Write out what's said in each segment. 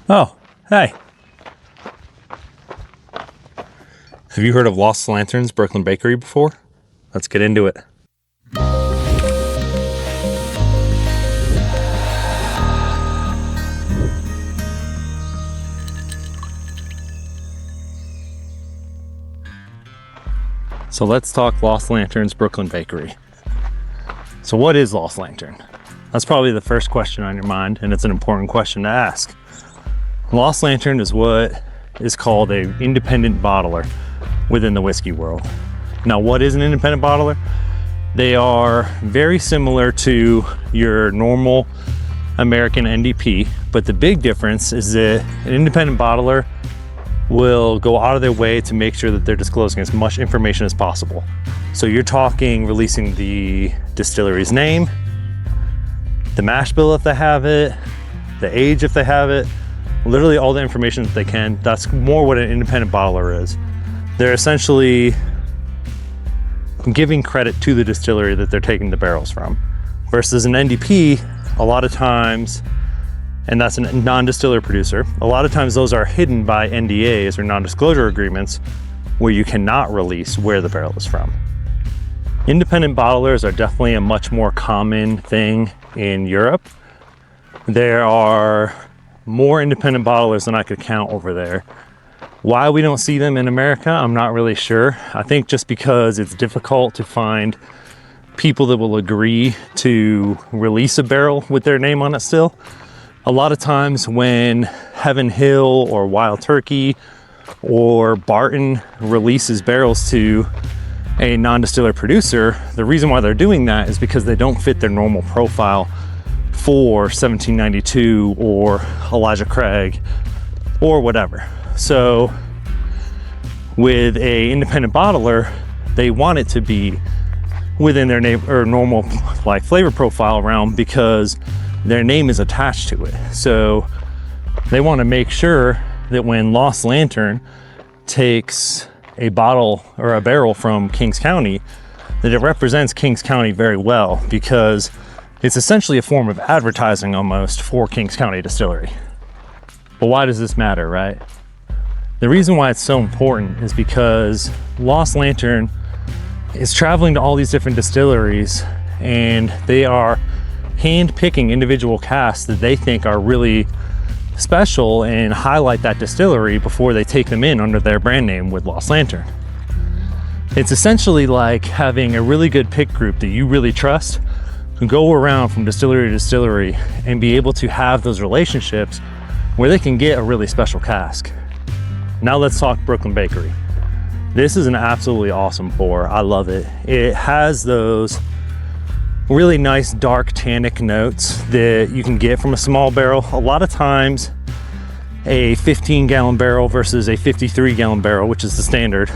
Oh, hey. Have you heard of Lost Lanterns Brooklyn Bakery before? Let's get into it. So let's talk Lost Lanterns Brooklyn Bakery. So what is Lost Lantern? That's probably the first question on your mind, and it's an important question to ask. Lost Lantern is what is called an independent bottler within the whiskey world. Now, what is an independent bottler? They are very similar to your normal American NDP, but the big difference is that an independent bottler will go out of their way to make sure that they're disclosing as much information as possible. So you're talking releasing the distillery's name, the mash bill if they have it, the age if they have it, literally all the information that they can. That's more what an independent bottler is. They're essentially giving credit to the distillery that they're taking the barrels from. Versus an NDP, a lot of times, and that's a non-distiller producer, a lot of times those are hidden by NDAs or non-disclosure agreements where you cannot release where the barrel is from. Independent bottlers are definitely a much more common thing in Europe. There are more independent bottlers than I could count over there. Why we don't see them in America, I'm not really sure. I think just because it's difficult to find people that will agree to release a barrel with their name on it still. A lot of times when Heaven Hill or Wild Turkey or Barton releases barrels to a non-distiller producer, the reason why they're doing that is because they don't fit their normal profile for 1792 or Elijah Craig or whatever. So with a independent bottler, they want it to be within their name or normal like flavor profile realm because their name is attached to it. So they want to make sure that when Lost Lantern takes a bottle or a barrel from Kings County, that it represents Kings County very well, because it's essentially a form of advertising almost for Kings County Distillery. But why does this matter, right? The reason why it's so important is because Lost Lantern is traveling to all these different distilleries, and they are hand-picking individual casks that they think are really special and highlight that distillery before they take them in under their brand name with Lost Lantern. It's essentially like having a really good pick group that you really trust who go around from distillery to distillery and be able to have those relationships where they can get a really special cask. Now let's talk Brooklyn Bakery. This is an absolutely awesome pour. I love it. It has those really nice dark tannic notes that you can get from a small barrel. A lot of times a 15-gallon barrel versus a 53-gallon barrel, which is the standard,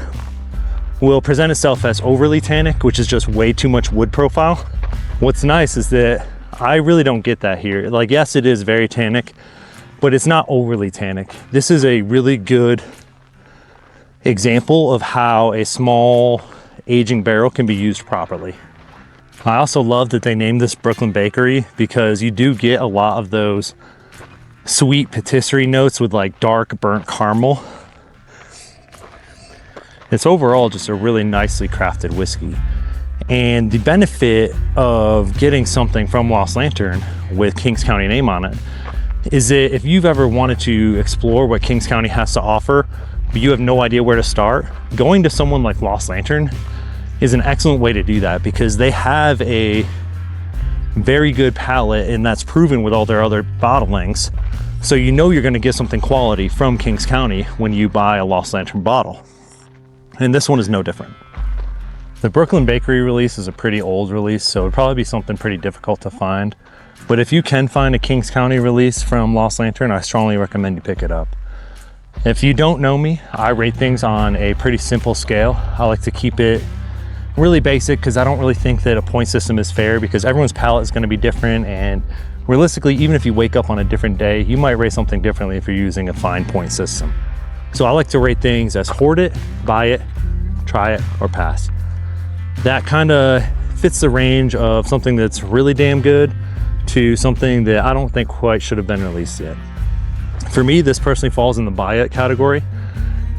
will present itself as overly tannic, which is just way too much wood profile. What's nice is that I really don't get that here. Like, yes, it is very tannic, but it's not overly tannic. This is a really good example of how a small aging barrel can be used properly. I also love that they named this Brooklyn Bakery because you do get a lot of those sweet patisserie notes with like dark burnt caramel. It's overall just a really nicely crafted whiskey. And the benefit of getting something from Lost Lantern with Kings County name on it is that if you've ever wanted to explore what Kings County has to offer, but you have no idea where to start, going to someone like Lost Lantern is an excellent way to do that, because they have a very good palate, and that's proven with all their other bottlings. So you know you're going to get something quality from Kings County when you buy a Lost Lantern bottle. And this one is no different. The Brooklyn Bakery release is a pretty old release, so it'd probably be something pretty difficult to find. But if you can find a Kings County release from Lost Lantern, I strongly recommend you pick it up. If you don't know me, I rate things on a pretty simple scale. I like to keep it really basic because I don't really think that a point system is fair, because everyone's palate is going to be different, and realistically, even if you wake up on a different day, you might rate something differently if you're using a fine point system. So I like to rate things as hoard it, buy it, try it, or pass. That kind of fits the range of something that's really damn good to something that I don't think quite should have been released yet. For me, this personally falls in the buy it category.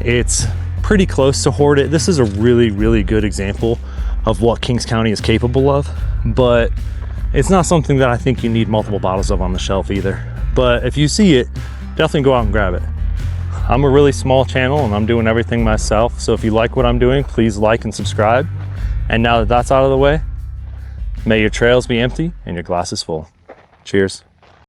It's pretty close to hoard it. This is a really, really good example of what Kings County is capable of, but it's not something that I think you need multiple bottles of on the shelf either. But if you see it, definitely go out and grab it. I'm a really small channel and I'm doing everything myself. So if you like what I'm doing, please like and subscribe. And now that that's out of the way, may your trails be empty and your glasses full. Cheers.